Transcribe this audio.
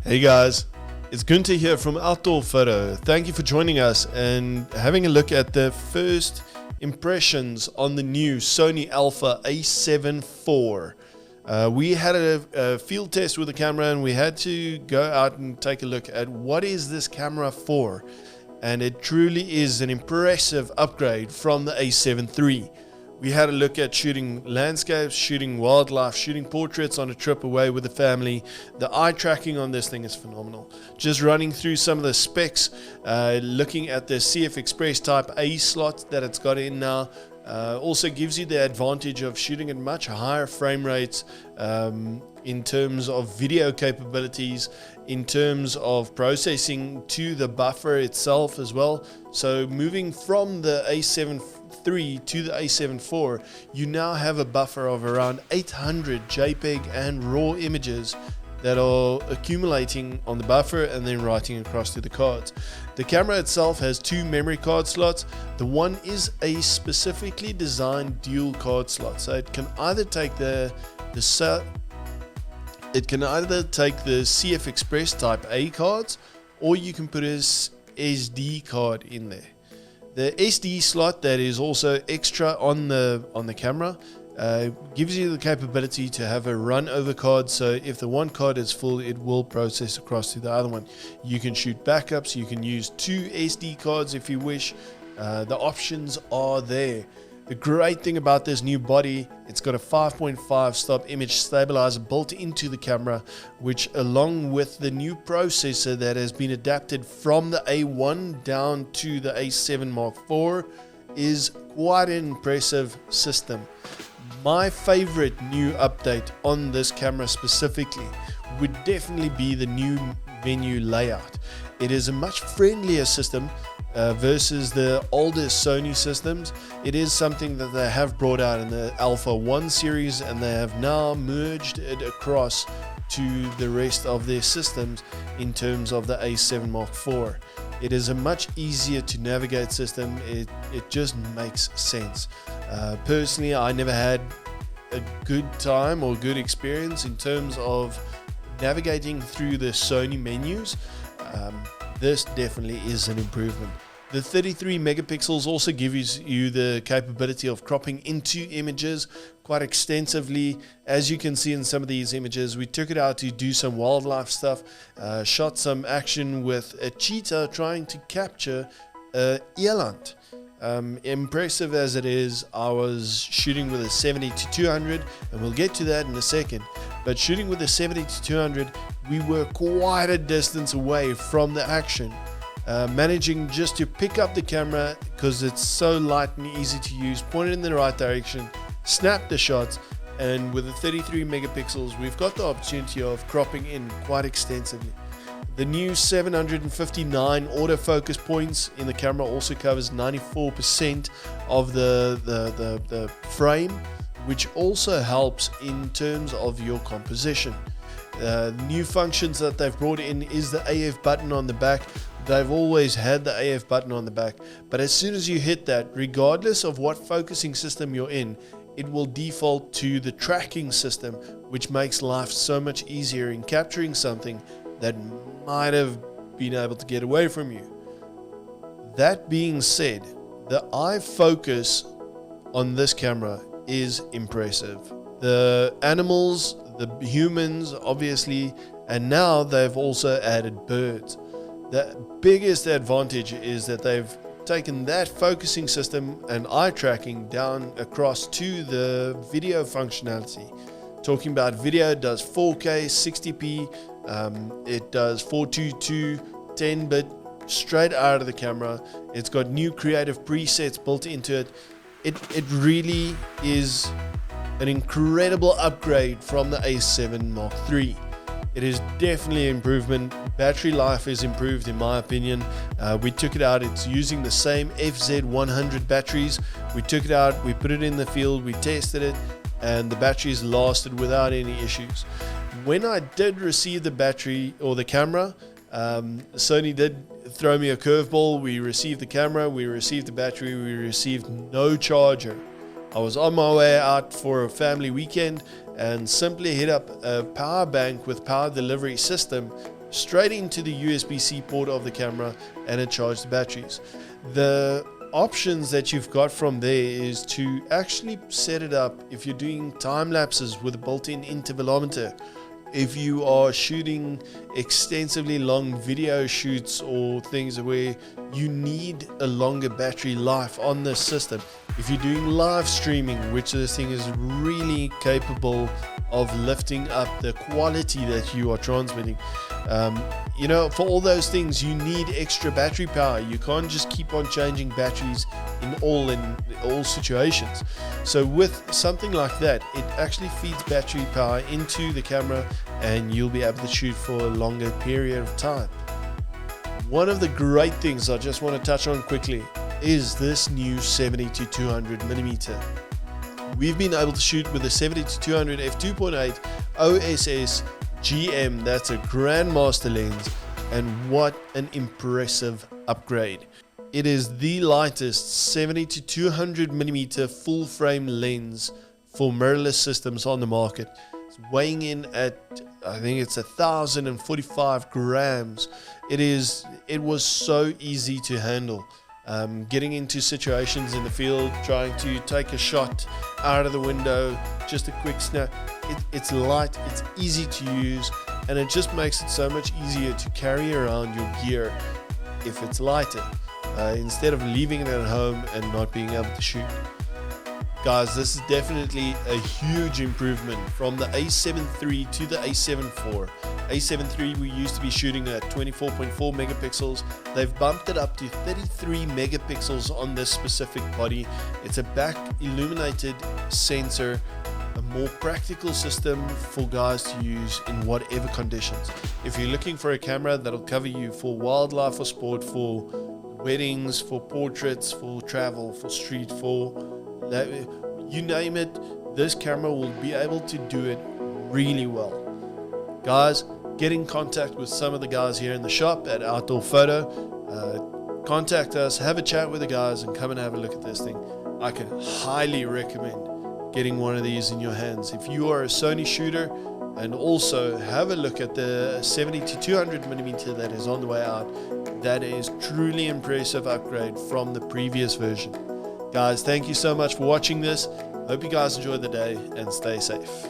Hey guys, it's Gunther here from Outdoorphoto. Thank you for joining us and having a look at the first impressions on the new Sony Alpha A7 IV. We had a field test with the camera and we had to go out and take a look at what is this camera for. And it truly is an impressive upgrade from the A7 III. We had a look at shooting landscapes, shooting wildlife, shooting portraits on a trip away with the family. The eye tracking on this thing is phenomenal. Just running through some of the specs, looking at the CF Express Type A slot that it's got in now, also gives you the advantage of shooting at much higher frame rates in terms of video capabilities, in terms of processing to the buffer itself as well. So moving from the A7 III to the A7 IV, you now have a buffer of around 800 JPEG and RAW images that are accumulating on the buffer and then writing across to the cards. The camera itself has two memory card slots. The one is a specifically designed dual card slot, so it can either take the CF Express Type A cards, or you can put a SD card in there. The SD slot that is also extra on the camera gives you the capability to have a run over card, so if the one card is full, it will process across to the other one. You can shoot backups, you can use two SD cards if you wish. The options are there. The great thing about this new body, it's got a 5.5 stop image stabilizer built into the camera, which along with the new processor that has been adapted from the A1 down to the A7 Mark IV, is quite an impressive system. My favorite new update on this camera specifically would definitely be the new menu layout. It is a much friendlier system versus the older Sony systems. It is something that they have brought out in the Alpha 1 series, and they have now merged it across to the rest of their systems in terms of the A7 Mark IV. It is a much easier to navigate system. It just makes sense. Personally, I never had a good time or good experience in terms of navigating through the Sony menus. This definitely is an improvement. The 33 megapixels also gives you the capability of cropping into images quite extensively. As you can see in some of these images, we took it out to do some wildlife stuff, shot some action with a cheetah trying to capture an eland. Impressive as it is, I was shooting with a 70-200, and we'll get to that in a second. But shooting with a 70-200, we were quite a distance away from the action. Managing just to pick up the camera because it's so light and easy to use, point it in the right direction, snap the shots, and with the 33 megapixels, we've got the opportunity of cropping in quite extensively. The new 759 autofocus points in the camera also covers 94% of the frame, which also helps in terms of your composition. New functions that they've brought in is the AF button on the back. They've always had the AF button on the back, but as soon as you hit that, regardless of what focusing system you're in, it will default to the tracking system, which makes life so much easier in capturing something that might have been able to get away from you. That being said, the eye focus on this camera is impressive. The animals, the humans, obviously, and now they've also added birds. The biggest advantage is that they've taken that focusing system and eye tracking down across to the video functionality. Talking about video, it does 4K, 60p, it does 422, 10-bit straight out of the camera. It's got new creative presets built into it. It really is an incredible upgrade from the A7 Mark III. It is definitely an improvement. Battery life is improved in my opinion. We took it out, it's using the same FZ100 batteries. We took it out, we put it in the field, we tested it, and the batteries lasted without any issues. When I did receive the battery or the camera, Sony did throw me a curveball. We received the camera, we received the battery, we received no charger. I was on my way out for a family weekend and simply hit up a power bank with power delivery system straight into the USB-C port of the camera, and it charged the batteries. The options that you've got from there is to actually set it up if you're doing time lapses with a built-in intervalometer. If you are shooting extensively long video shoots or things where you need a longer battery life on this system. If you're doing live streaming, which this thing is really capable of lifting up the quality that you are transmitting. You know, for all those things, you need extra battery power. You can't just keep on changing batteries in all situations. So with something like that, it actually feeds battery power into the camera and you'll be able to shoot for a longer period of time. One of the great things I just want to touch on quickly is this new 70-200mm. We've been able to shoot with the 70-200 f2.8 OSS GM. That's a Grandmaster lens, and what an impressive upgrade. It is the lightest 70-200mm full frame lens for mirrorless systems on the market. It's weighing in at, I think it's 1,045 grams. It was so easy to handle. Getting into situations in the field, trying to take a shot out of the window, just a quick snap. It's light, it's easy to use, and it just makes it so much easier to carry around your gear if it's lighter, instead of leaving it at home and not being able to shoot. Guys, this is definitely a huge improvement from the A7 III to the A7 IV. A7 III we used to be shooting at 24.4 megapixels. They've bumped it up to 33 megapixels on this specific body. It's a back illuminated sensor, a more practical system for guys to use in whatever conditions. If you're looking for a camera that'll cover you for wildlife or sport, for weddings, for portraits, for travel, for street, for you name it, this camera will be able to do it really well. Guys, get in contact with some of the guys here in the shop at Outdoorphoto. Contact us, have a chat with the guys, and come and have a look at this thing. I can highly recommend getting one of these in your hands. If you are a Sony shooter, and also have a look at the 70-200mm that is on the way out. That is truly impressive upgrade from the previous version. Guys, thank you so much for watching this. Hope you guys enjoy the day and stay safe.